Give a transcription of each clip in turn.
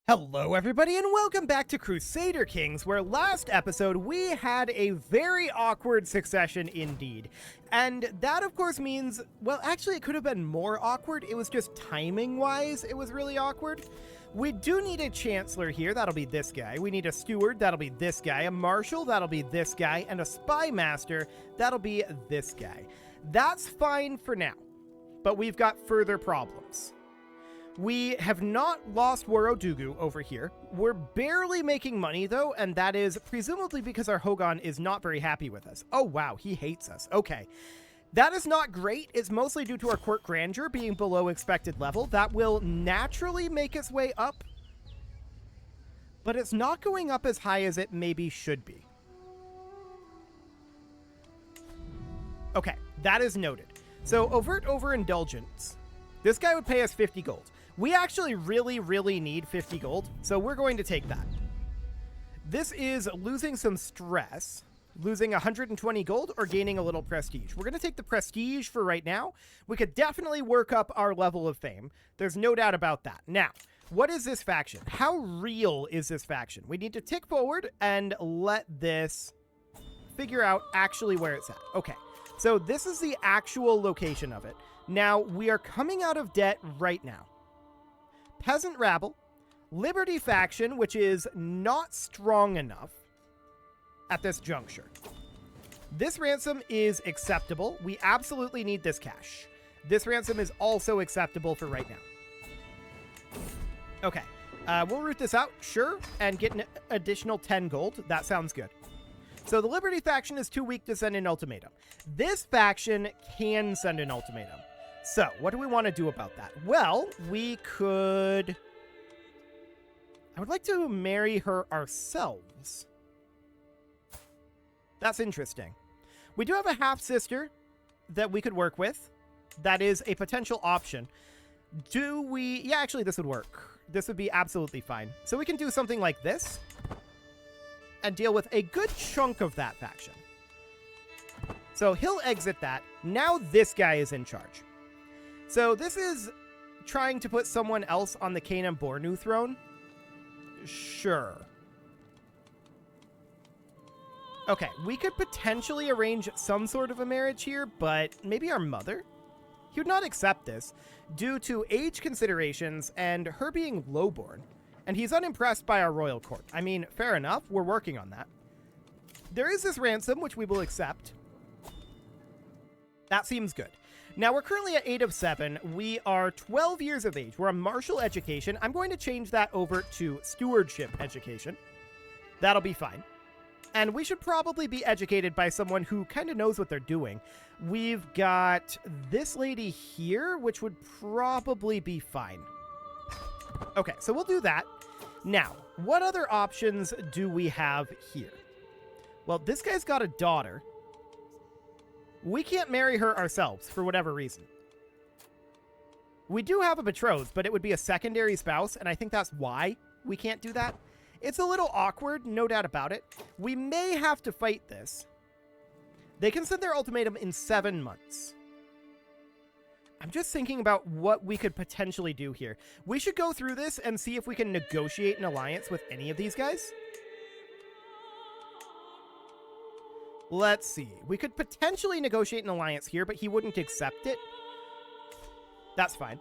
Hello everybody and welcome back to Crusader Kings, where last episode we had a very awkward succession indeed. And that of course means, well actually it could have been more awkward, it was just timing-wise it was really awkward. We do need a chancellor here, that'll be this guy. We need a steward, that'll be this guy. A marshal, that'll be this guy. And a spy master, that'll be this guy. That's fine for now, but we've got further problems. We have not lost Warodugu over here. We're barely making money, though, and that is presumably because our Hogan is not very happy with us. Oh, wow, he hates us. Okay. That is not great. It's mostly due to our court grandeur being below expected level. That will naturally make its way up, but it's not going up as high as it maybe should be. Okay, that is noted. So, overt overindulgence. This guy would pay us 50 gold. We actually really need 50 gold, so we're going to take that. This is losing some stress, losing 120 gold, or gaining a little prestige. We're going to take the prestige for right now. We could definitely work up our level of fame. There's no doubt about that. Now, what is this faction? How real is this faction? We need to tick forward and let this figure out actually where it's at. Okay, so this is the actual location of it. Now, we are coming out of debt right now. Peasant rabble, Liberty faction, which is not strong enough at this juncture. This ransom is acceptable. We absolutely need this cash. This ransom is also acceptable for right now. Okay, we'll root this out, sure, and get an additional 10 gold. That sounds good. So the Liberty faction is too weak to send an ultimatum. This faction can send an ultimatum. So, what do we want to do about that? Well, we could... I would like to marry her ourselves. That's interesting. We do have a half-sister that we could work with. That is a potential option. Do we... Yeah, actually, this would work. This would be absolutely fine. So we can do something like this and deal with a good chunk of that faction. So he'll exit that. Now this guy is in charge. So this is trying to put someone else on the Canaan Bornu throne? Sure. Okay, we could potentially arrange some sort of a marriage here, but maybe our mother? He would not accept this due to age considerations and her being lowborn. And he's unimpressed by our royal court. I mean, fair enough, we're working on that. There is this ransom, which we will accept. That seems good. Now, we're currently at 8 of 7. We are 12 years of age. We're on martial education. I'm going to change that over to stewardship education. That'll be fine. And we should probably be educated by someone who kind of knows what they're doing. We've got this lady here, which would probably be fine. Okay, so we'll do that. Now, what other options do we have here? Well, this guy's got a daughter. We can't marry her ourselves, for whatever reason. We do have a betrothed, but it would be a secondary spouse, and I think that's why we can't do that. It's a little awkward, no doubt about it. We may have to fight this. They can send their ultimatum in 7 months. I'm just thinking about what we could potentially do here. We should go through this and see if we can negotiate an alliance with any of these guys. Let's see. We could potentially negotiate an alliance here, but he wouldn't accept it. That's fine.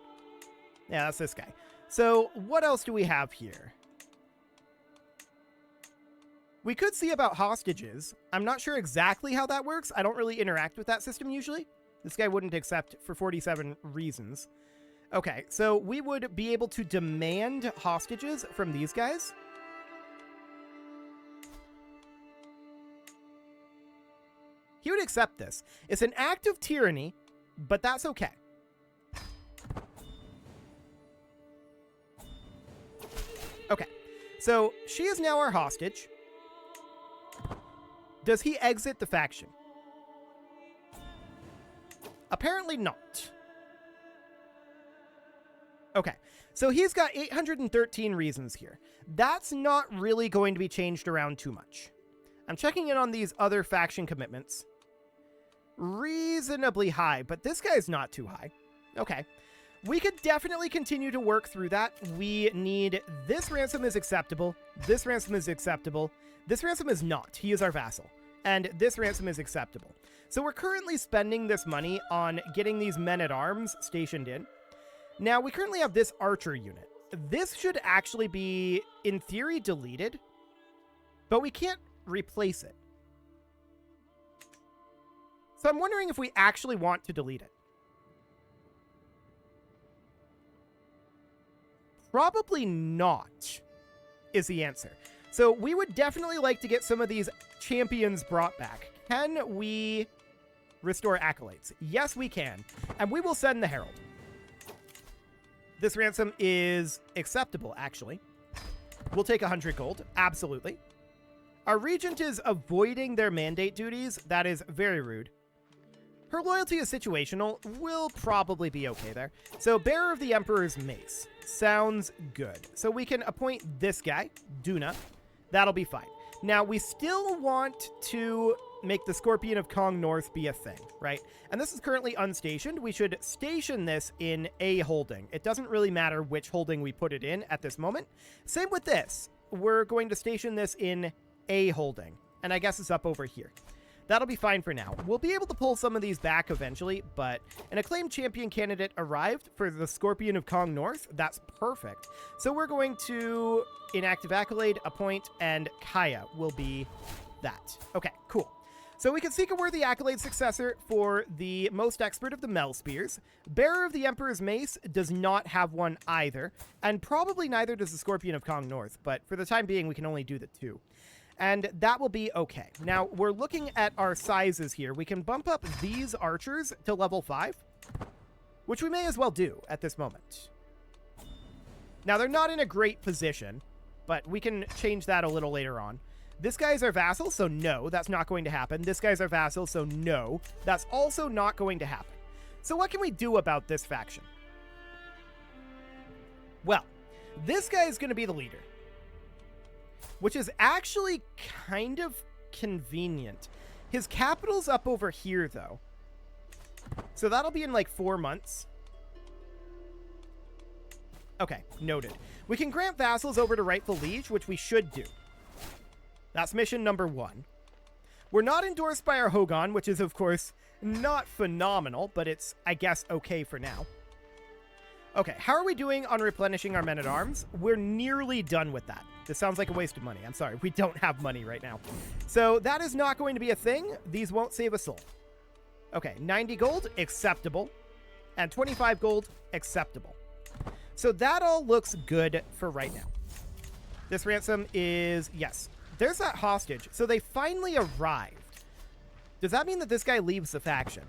Yeah, that's this guy. So, what else do we have here? We could see about hostages. I'm not sure exactly how that works. I don't really interact with that system usually. This guy wouldn't accept for 47 reasons. Okay, so we would be able to demand hostages from these guys. He would accept this. It's an act of tyranny, but that's okay. Okay, so she is now our hostage. Does he exit the faction? Apparently not. Okay, so he's got 813 reasons here. That's not really going to be changed around too much. I'm checking in on these other faction commitments. Reasonably high, but this guy's not too high. Okay. We could definitely continue to work through that. We need this ransom is acceptable. This ransom is acceptable. This ransom is not. He is our vassal. And this ransom is acceptable. So we're currently spending this money on getting these men-at-arms stationed in. Now, we currently have this archer unit. This should actually be, in theory, deleted, but we can't replace it. So I'm wondering if we actually want to delete it. Probably not, is the answer. So we would definitely like to get some of these champions brought back. Can we restore accolades? Yes, we can. And we will send the herald. This ransom is acceptable, actually. We'll take 100 gold. Absolutely. Our regent is avoiding their mandate duties. That is very rude. Her loyalty is situational. We'll probably be okay there. So, bearer of the Emperor's mace. Sounds good. So we can appoint this guy, Duna. That'll be fine. Now, we still want to make the Scorpion of Kong North be a thing, right? And this is currently unstationed. We should station this in a holding. It doesn't really matter which holding we put it in at this moment. Same with this. We're going to station this in a holding. And I guess it's up over here. That'll be fine for now. We'll be able to pull some of these back eventually, but an acclaimed champion candidate arrived for the Scorpion of Kong North. That's perfect. So we're going to inactive accolade, appoint, and Kaya will be that. Okay, cool. So we can seek a worthy accolade successor for the most expert of the Mel Spears. Bearer of the Emperor's Mace does not have one either, and probably neither does the Scorpion of Kong North, but for the time being, we can only do the 2. And that will be okay. Now, we're looking at our sizes here. We can bump up these archers to level 5, which we may as well do at this moment. Now, they're not in a great position, but we can change that a little later on. This guy is our vassal, so no, that's not going to happen. This guy's our vassal, so no, that's also not going to happen. So what can we do about this faction? Well, this guy is going to be the leader, which is actually kind of convenient. His capital's up over here, though. So that'll be in like 4 months. Okay, noted. We can grant vassals over to rightful liege, which we should do. That's mission number 1. We're not endorsed by our Hogan, which is, of course, not phenomenal, but it's, I guess, okay for now. Okay, how are we doing on replenishing our men-at-arms? We're nearly done with that. This sounds like a waste of money. I'm sorry, we don't have money right now. So that is not going to be a thing. These won't save a soul. Okay, 90 gold, acceptable. And 25 gold, acceptable. So that all looks good for right now. This ransom is, yes. There's that hostage. So they finally arrived. Does that mean that this guy leaves the faction?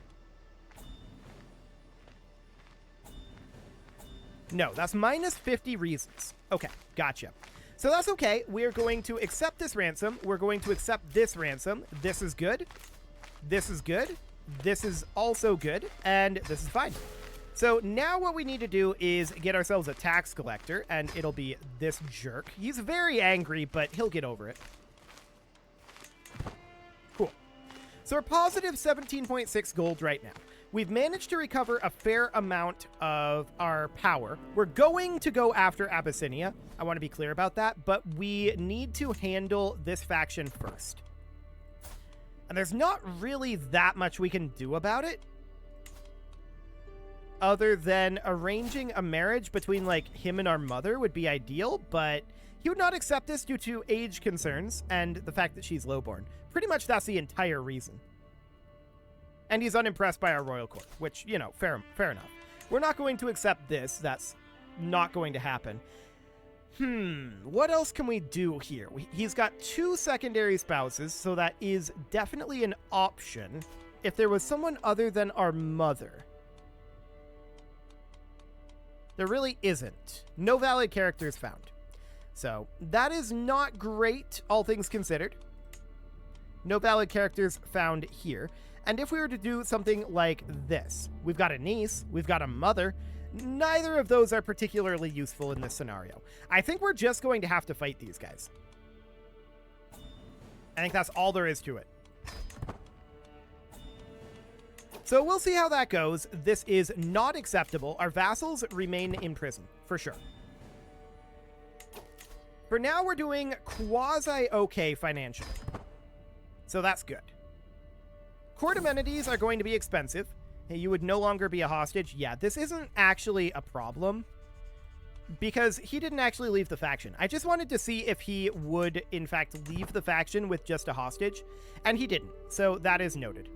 No, that's minus 50 reasons. Okay, gotcha. So that's okay. We're going to accept this ransom. We're going to accept this ransom. This is good. This is good. This is also good. And this is fine. So now what we need to do is get ourselves a tax collector, and it'll be this jerk. He's very angry, but he'll get over it. Cool. So we're positive 17.6 gold right now. We've managed to recover a fair amount of our power. We're going to go after Abyssinia. I want to be clear about that, but we need to handle this faction first. And there's not really that much we can do about it, other than arranging a marriage between, like, him and our mother would be ideal, but he would not accept this due to age concerns and the fact that she's lowborn. Pretty much that's the entire reason. And he's unimpressed by our royal court, which, you know, fair enough. We're not going to accept this. That's not going to happen. What else can we do here? He's got 2 secondary spouses, so that is definitely an option if there was someone other than our mother. There really isn't. No valid characters found. So that is not great, all things considered. No valid characters found here. And if we were to do something like this, we've got a niece, we've got a mother. Neither of those are particularly useful in this scenario. I think we're just going to have to fight these guys. I think that's all there is to it. So we'll see how that goes. This is not acceptable. Our vassals remain in prison, for sure. For now, we're doing quasi-okay financially. So that's good. Court amenities are going to be expensive. You would no longer be a hostage. Yeah, this isn't actually a problem because he didn't actually leave the faction. I just wanted to see if he would, in fact, leave the faction with just a hostage, and he didn't. So that is noted.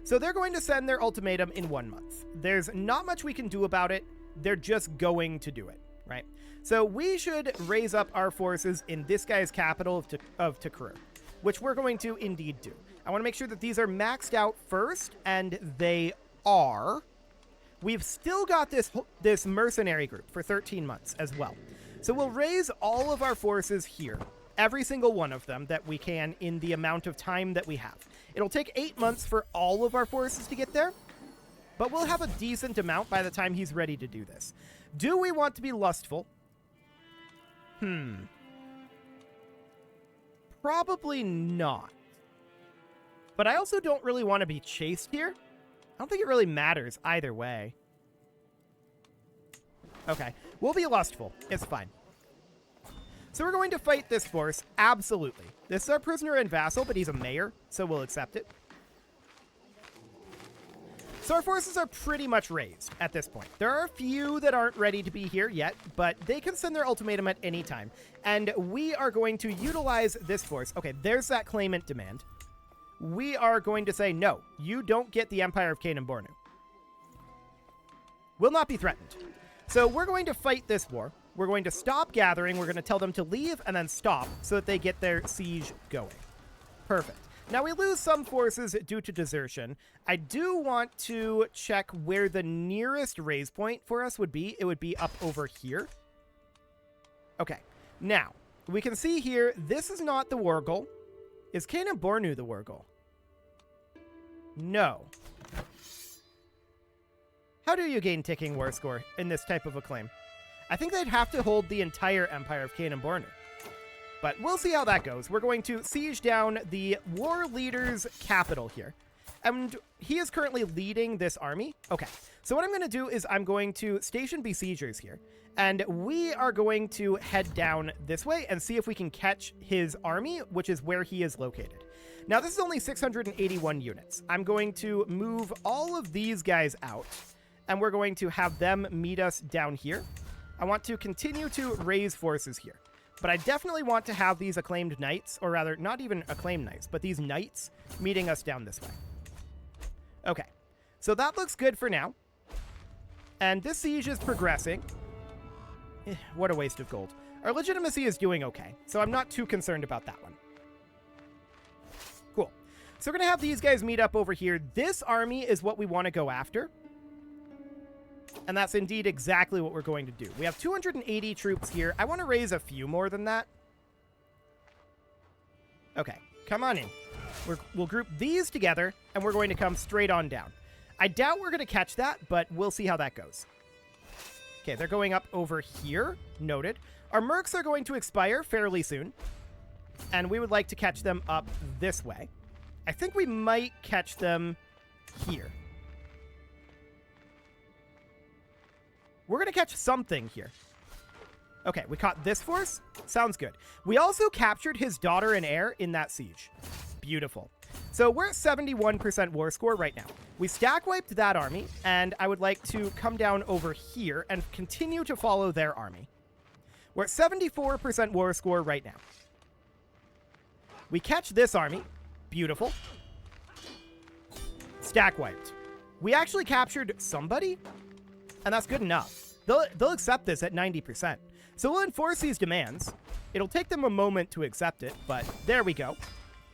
So they're going to send their ultimatum in 1 month. There's not much we can do about it. They're just going to do it, right? So we should raise up our forces in this guy's capital of Takuru, which we're going to indeed do. I want to make sure that these are maxed out first, and they are. We've still got this mercenary group for 13 months as well. So we'll raise all of our forces here, every single one of them that we can in the amount of time that we have. It'll take 8 months for all of our forces to get there, but we'll have a decent amount by the time he's ready to do this. Do we want to be lustful? Probably not. But I also don't really want to be chased here. I don't think it really matters either way. Okay, we'll be lustful. It's fine. So we're going to fight this force, absolutely. This is our prisoner and vassal, but he's a mayor, so we'll accept it. So our forces are pretty much raised at this point. There are a few that aren't ready to be here yet, but they can send their ultimatum at any time. And we are going to utilize this force. Okay, there's that claimant demand. We are going to say, no, you don't get the Empire of Kanem Bornu. Will not be threatened. So we're going to fight this war. We're going to stop gathering. We're going to tell them to leave and then stop so that they get their siege going. Perfect. Now, we lose some forces due to desertion. I do want to check where the nearest raise point for us would be. It would be up over here. Okay. Now, we can see here, this is not the war goal. Is Kanem Bornu the war goal? No. How do you gain ticking war score in this type of a claim? I think they'd have to hold the entire Empire of Kanem Bornu. But we'll see how that goes. We're going to siege down the war leader's capital here. And he is currently leading this army. Okay, so what I'm going to do is I'm going to station besiegers here. And we are going to head down this way and see if we can catch his army, which is where he is located. Now, this is only 681 units. I'm going to move all of these guys out, and we're going to have them meet us down here. I want to continue to raise forces here. But I definitely want to have these acclaimed knights, or rather, not even acclaimed knights, but these knights meeting us down this way. Okay, so that looks good for now. And this siege is progressing. What a waste of gold. Our legitimacy is doing okay, so I'm not too concerned about that one. Cool. So we're going to have these guys meet up over here. This army is what we want to go after. And that's indeed exactly what we're going to do. We have 280 troops here. I want to raise a few more than that. Okay, come on in. We'll group these together, and we're going to come straight on down. I doubt we're going to catch that, but we'll see how that goes. Okay, they're going up over here. Noted. Our mercs are going to expire fairly soon, and we would like to catch them up this way. I think we might catch them here. We're going to catch something here. Okay, we caught this force. Sounds good. We also captured his daughter and heir in that siege. Beautiful. So we're at 71% war score right now. We stack wiped that army, and I would like to come down over here and continue to follow their army. We're at 74% war score right now. We catch this army. Beautiful. Stack wiped. We actually captured somebody, and that's good enough. They'll accept this at 90%. So we'll enforce these demands. It'll take them a moment to accept it, but there we go.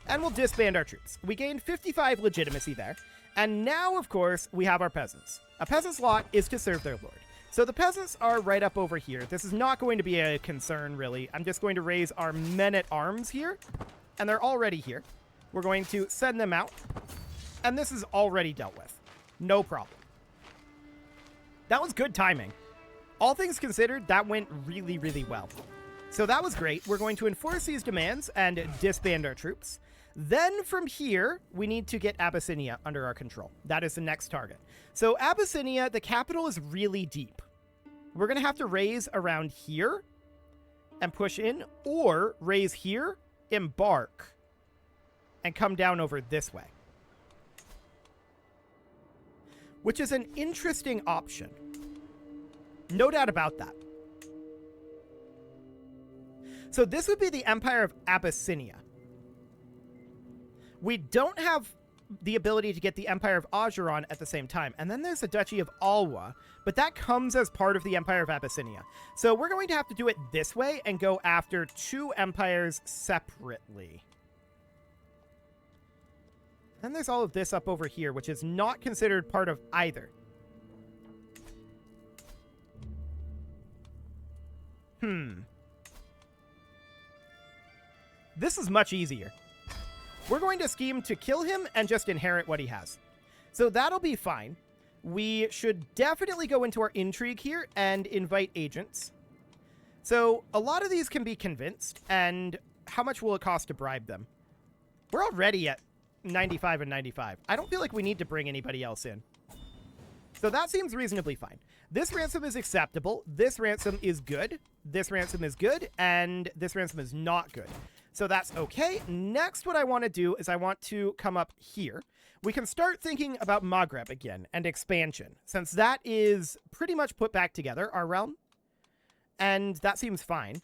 And we'll disband our troops. We gained 55 legitimacy there. And now, of course, we have our peasants. A peasant's lot is to serve their lord. So the peasants are right up over here. This is not going to be a concern, really. I'm just going to raise our men-at-arms here. And they're already here. We're going to send them out. And this is already dealt with. No problem. That was good timing. All things considered, that went really, really well. So that was great. We're going to enforce these demands and disband our troops. Then from here, we need to get Abyssinia under our control. That is the next target. So Abyssinia, the capital is really deep. We're going to have to raise around here and push in, or raise here, embark, and come down over this way. Which is an interesting option. No doubt about that. So this would be the Empire of Abyssinia. We don't have the ability to get the Empire of Ajuran at the same time. And then there's the Duchy of Alwa, but that comes as part of the Empire of Abyssinia. So we're going to have to do it this way and go after two empires separately. And there's all of this up over here, which is not considered part of either. This is much easier. We're going to scheme to kill him and just inherit what he has. So that'll be fine. We should definitely go into our intrigue here and invite agents. So a lot of these can be convinced, and how much will it cost to bribe them? We're already at 95 and 95. I don't feel like we need to bring anybody else in. So that seems reasonably fine. This ransom is acceptable. This ransom is good. This ransom is good. And this ransom is not good. So that's okay. Next, what I want to do is I want to come up here. We can start thinking about Maghreb again and expansion, since that is pretty much put back together, our realm. And that seems fine.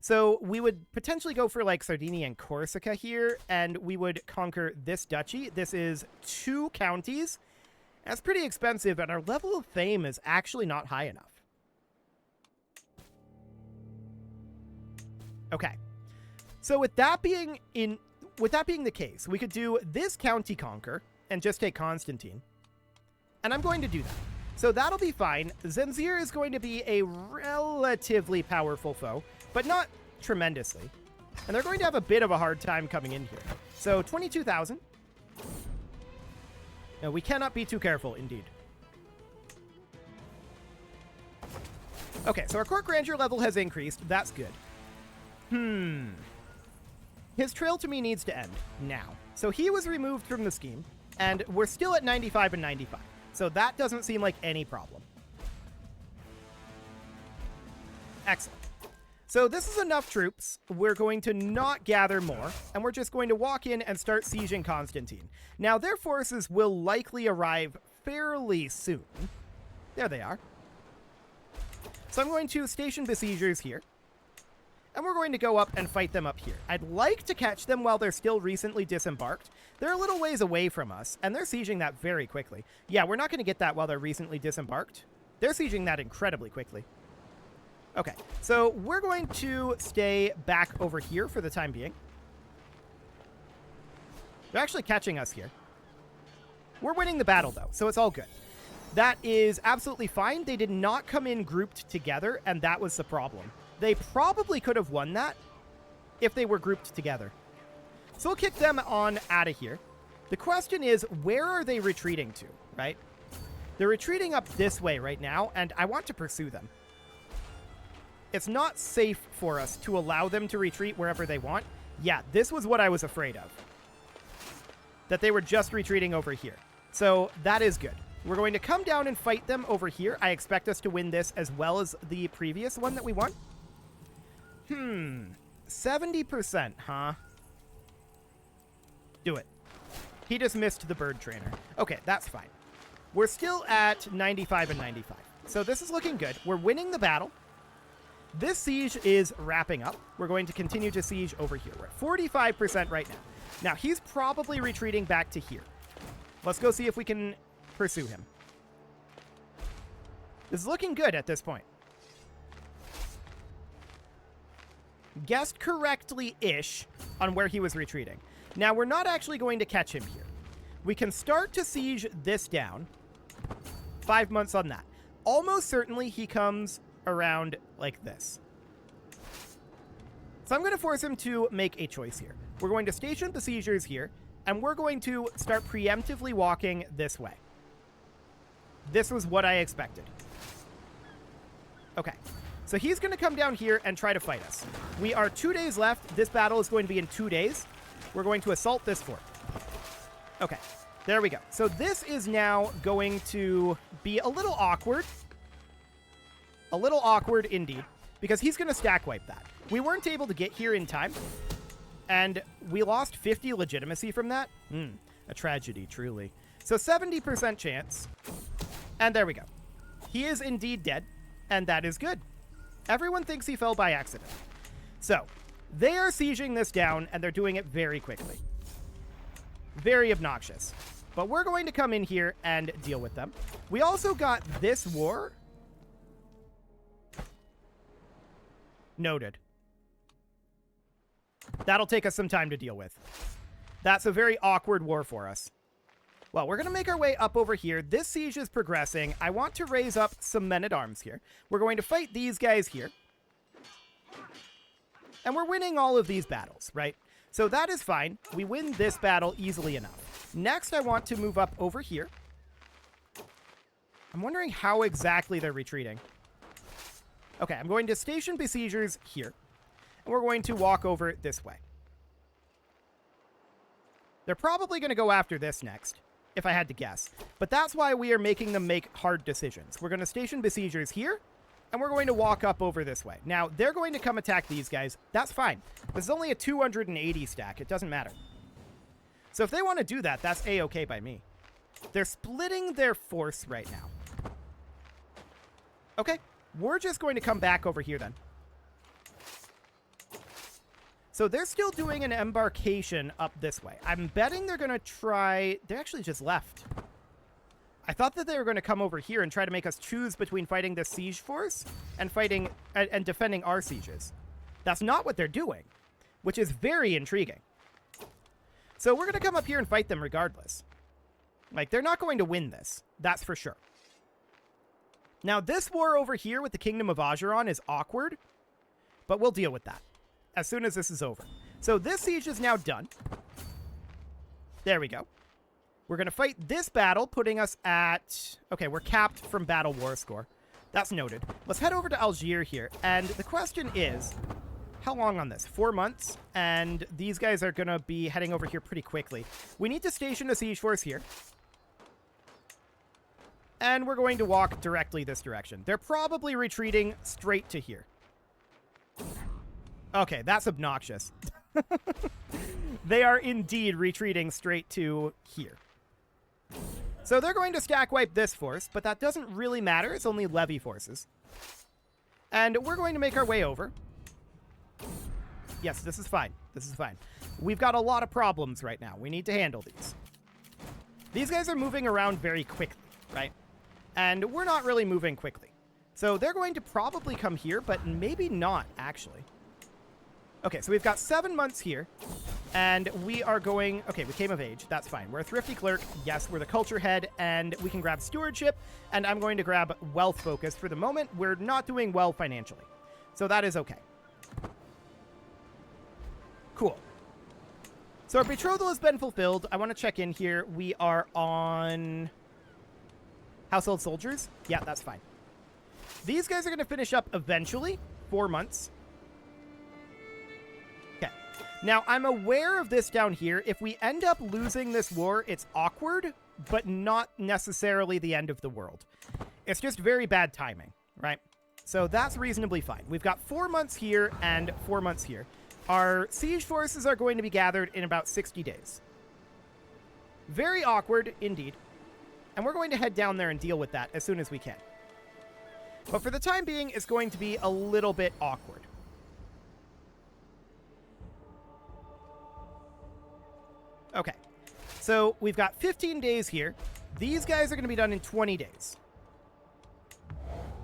So we would potentially go for like Sardinia and Corsica here, and we would conquer this duchy. This is 2 counties. That's pretty expensive, and our level of fame is actually not high enough. Okay. So with that being the case, we could do this county conquer and just take Constantine. And I'm going to do that. So that'll be fine. Zenzir is going to be a relatively powerful foe, but not tremendously. And they're going to have a bit of a hard time coming in here. So 22,000. No, we cannot be too careful, indeed. Okay, so our court grandeur level has increased. That's good. His trail to me needs to end now. So he was removed from the scheme, and we're still at 95 and 95. So that doesn't seem like any problem. Excellent. So this is enough troops. We're going to not gather more, and we're just going to walk in and start sieging Constantine. Now, their forces will likely arrive fairly soon. There they are. So I'm going to station besiegers here. And we're going to go up and fight them up here. I'd like to catch them while they're still recently disembarked. They're a little ways away from us, and they're sieging that very quickly. Yeah, we're not going to get that while they're recently disembarked. They're sieging that incredibly quickly. Okay, so we're going to stay back over here for the time being. They're actually catching us here. We're winning the battle, though, so it's all good. That is absolutely fine. They did not come in grouped together, and that was the problem. They probably could have won that if they were grouped together. So we'll kick them on out of here. The question is, where are they retreating to, right? They're retreating up this way right now, and I want to pursue them. It's not safe for us to allow them to retreat wherever they want. Yeah, this was what I was afraid of. That they were just retreating over here. So that is good. We're going to come down and fight them over here. I expect us to win this as well as the previous one that we won. 70%, huh? Do it. He just missed the bird trainer. Okay, that's fine. We're still at 95 and 95. So this is looking good. We're winning the battle. This siege is wrapping up. We're going to continue to siege over here. We're at 45% right now. Now, he's probably retreating back to here. Let's go see if we can pursue him. This is looking good at this point. Guessed correctly-ish on where he was retreating. Now, we're not actually going to catch him here. We can start to siege this down. 5 months on that. Almost certainly he comes around like this. So I'm going to force him to make a choice here. We're going to station besiegers here, and we're going to start preemptively walking this way. This was what I expected. Okay. So he's going to come down here and try to fight us. We are 2 days left. This battle is going to be in 2 days. We're going to assault this fort. Okay, there we go. So this is now going to be a little awkward. A little awkward indeed, because he's going to stack wipe that. We weren't able to get here in time, and we lost 50 legitimacy from that. A tragedy, truly. So 70% chance, and there we go. He is indeed dead, and that is good. Everyone thinks he fell by accident. So they are sieging this down, and they're doing it very quickly. Very obnoxious. But we're going to come in here and deal with them. We also got this war. Noted. That'll take us some time to deal with. That's a very awkward war for us. Well, we're going to make our way up over here. This siege is progressing. I want to raise up some men-at-arms here. We're going to fight these guys here. And we're winning all of these battles, right? So that is fine. We win this battle easily enough. Next, I want to move up over here. I'm wondering how exactly they're retreating. Okay, I'm going to station besiegers here. And we're going to walk over this way. They're probably going to go after this next, if I had to guess. But that's why we are making them make hard decisions. We're going to station besiegers here. And we're going to walk up over this way. Now, they're going to come attack these guys. That's fine. This is only a 280 stack. It doesn't matter. So if they want to do that, that's A-okay by me. They're splitting their force right now. Okay. We're just going to come back over here then. So they're still doing an embarkation up this way. I'm betting they're going to try... They actually just left. I thought that they were going to come over here and try to make us choose between fighting the siege force and fighting and defending our sieges. That's not what they're doing, which is very intriguing. So we're going to come up here and fight them regardless. Like, they're not going to win this. That's for sure. Now, this war over here with the Kingdom of Ajuran is awkward, but we'll deal with that as soon as this is over. So this siege is now done. There we go. We're going to fight this battle, putting us at... Okay, we're capped from battle war score. That's noted. Let's head over to Algiers here. And the question is, how long on this? 4 months? And these guys are going to be heading over here pretty quickly. We need to station a siege force here. And we're going to walk directly this direction. They're probably retreating straight to here. Okay, that's obnoxious. They are indeed retreating straight to here. So they're going to stack wipe this force, but that doesn't really matter. It's only levy forces. And we're going to make our way over. Yes, this is fine. This is fine. We've got a lot of problems right now. We need to handle these. These guys are moving around very quickly, right? And we're not really moving quickly. So they're going to probably come here, but maybe not, actually. Okay, so we've got 7 months here. And we are going... Okay, we came of age. That's fine. We're a thrifty clerk. Yes, we're the culture head. And we can grab stewardship. And I'm going to grab wealth focus. For the moment, we're not doing well financially. So that is okay. Cool. So our betrothal has been fulfilled. I want to check in here. We are on... Household soldiers? Yeah, that's fine. These guys are going to finish up eventually. 4 months. Okay. Now, I'm aware of this down here. If we end up losing this war, it's awkward, but not necessarily the end of the world. It's just very bad timing, right? So that's reasonably fine. We've got 4 months here and 4 months here. Our siege forces are going to be gathered in about 60 days. Very awkward, indeed. And we're going to head down there and deal with that as soon as we can. But for the time being, it's going to be a little bit awkward. Okay. So we've got 15 days here. These guys are going to be done in 20 days.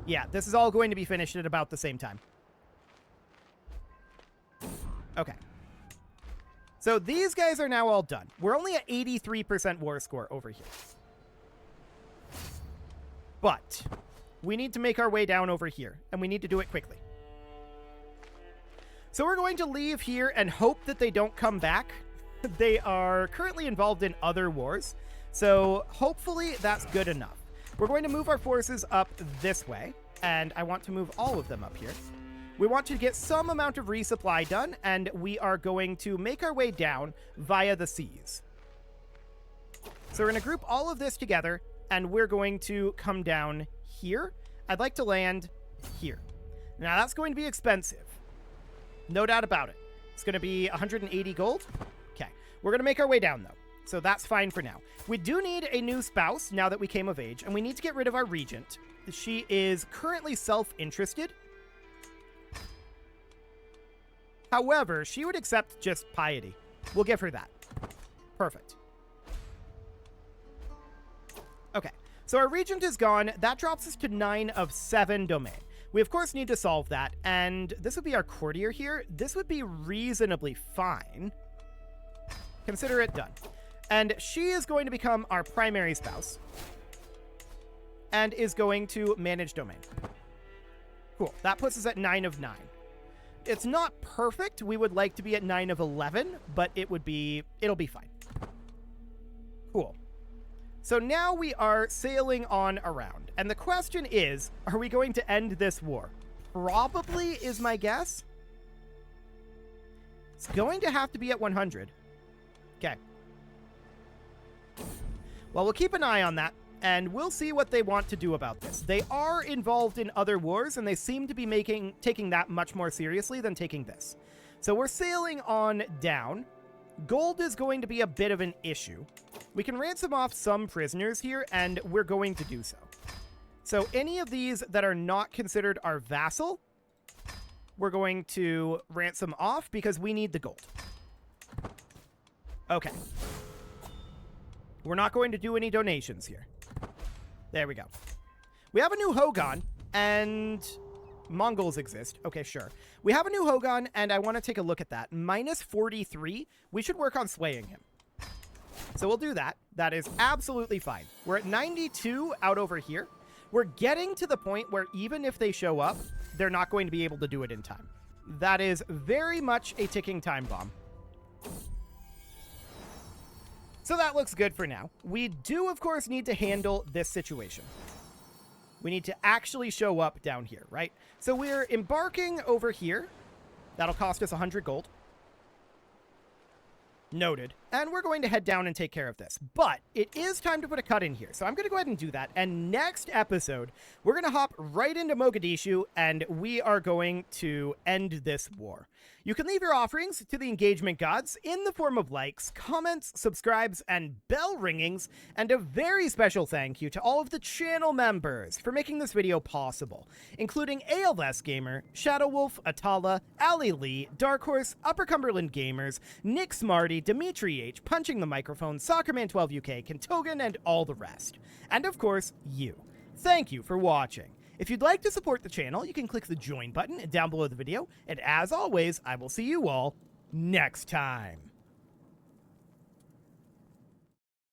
Yeah, this is all going to be finished at about the same time. Okay. So these guys are now all done. We're only at 83% war score over here. But we need to make our way down over here, and we need to do it quickly. So we're going to leave here and hope that they don't come back. They are currently involved in other wars, so hopefully that's good enough. We're going to move our forces up this way, and I want to move all of them up here. We want to get some amount of resupply done, and we are going to make our way down via the seas. So we're going to group all of this together, and we're going to come down here. I'd like to land here. Now, that's going to be expensive. No doubt about it. It's going to be 180 gold. Okay. We're going to make our way down, though. So that's fine for now. We do need a new spouse now that we came of age, and we need to get rid of our regent. She is currently self-interested. However, she would accept just piety. We'll give her that. Perfect. Okay, so our regent is gone. That drops us to 9 of 7 domain. We, of course, need to solve that, and this would be our courtier here. This would be reasonably fine. Consider it done. And she is going to become our primary spouse and is going to manage domain. Cool. That puts us at 9 of 9. It's not perfect. We would like to be at 9 of 11, but it'll be fine. Cool. So now we are sailing on around. And the question is, are we going to end this war? Probably is my guess. It's going to have to be at 100. Okay. Well, we'll keep an eye on that, and we'll see what they want to do about this. They are involved in other wars, and they seem to be taking that much more seriously than taking this. So we're sailing on down. Gold is going to be a bit of an issue. We can ransom off some prisoners here, and we're going to do so. So any of these that are not considered our vassal, we're going to ransom off because we need the gold. Okay. We're not going to do any donations here. There we go. We have a new Hogan, and Mongols exist. Okay, sure. We have a new Hogan, and I want to take a look at that. Minus 43. We should work on swaying him. So we'll do that. That is absolutely fine. We're at 92 out over here. We're getting to the point where even if they show up, they're not going to be able to do it in time. That is very much a ticking time bomb. So that looks good for now. We do, of course, need to handle this situation. We need to actually show up down here, right? So we're embarking over here. That'll cost us 100 gold. Noted. And we're going to head down and take care of this. But it is time to put a cut in here. So I'm going to go ahead and do that. And next episode, we're going to hop right into Mogadishu, and we are going to end this war. You can leave your offerings to the engagement gods in the form of likes, comments, subscribes, and bell ringings. And a very special thank you to all of the channel members for making this video possible, including ALS Gamer, Shadow Wolf, Atala, Ali Lee, Dark Horse, Upper Cumberland Gamers, Nick Smarty, Dimitri H, Punching the Microphone, Soccerman12 UK, Kentogan, and all the rest. And of course, you. Thank you for watching. If you'd like to support the channel, you can click the join button down below the video, and as always, I will see you all next time.